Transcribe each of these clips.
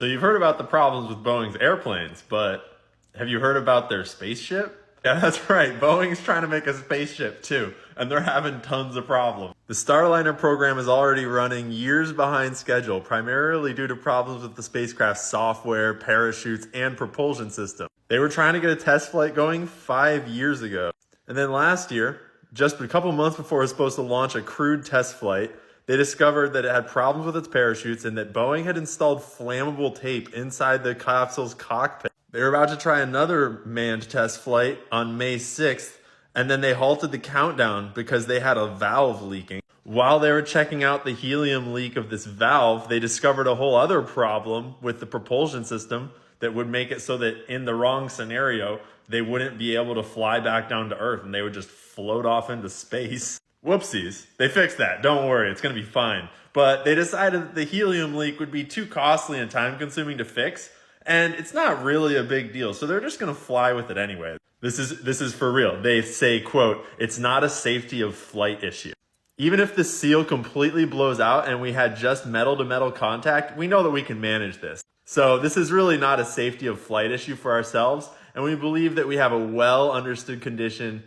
So you've heard about the problems with Boeing's airplanes, but have you heard about their spaceship? Yeah, that's right. Boeing's trying to make a spaceship too, and they're having tons of problems. The Starliner program is already running years behind schedule, primarily due to problems with the spacecraft's software, parachutes, and propulsion system. They were trying to get a test flight going 5 years ago. And then last year, just a couple months before it was supposed to launch a crewed test flight, they discovered that it had problems with its parachutes and that Boeing had installed flammable tape inside the capsule's cockpit. They were about to try another manned test flight on May 6th, and then they halted the countdown because they had a valve leaking. While they were checking out the helium leak of this valve, they discovered a whole other problem with the propulsion system that would make it so that in the wrong scenario, they wouldn't be able to fly back down to Earth and they would just float off into space. Whoopsies. They fixed that. Don't worry, it's going to be fine. But they decided that the helium leak would be too costly and time consuming to fix, and it's not really a big deal, so they're just going to fly with it anyway. This is for real. They say, quote, "It's not a safety of flight issue." Even if the seal completely blows out and we had just metal to metal contact, we know that we can manage this. So this is really not a safety of flight issue for ourselves, and we believe that we have a well understood condition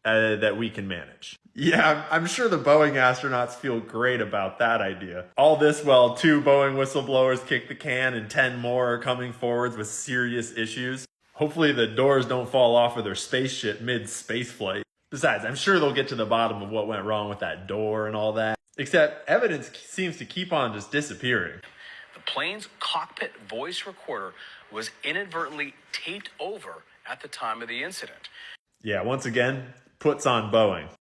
that we can manage. Yeah, I'm sure the Boeing astronauts feel great about that idea. All this while 2 Boeing whistleblowers kick the can and 10 more are coming forwards with serious issues. Hopefully the doors don't fall off of their spaceship mid-space flight. Besides, I'm sure they'll get to the bottom of what went wrong with that door and all that. Except evidence seems to keep on just disappearing. The plane's cockpit voice recorder was inadvertently taped over at the time of the incident. Yeah, once again, puts on Boeing.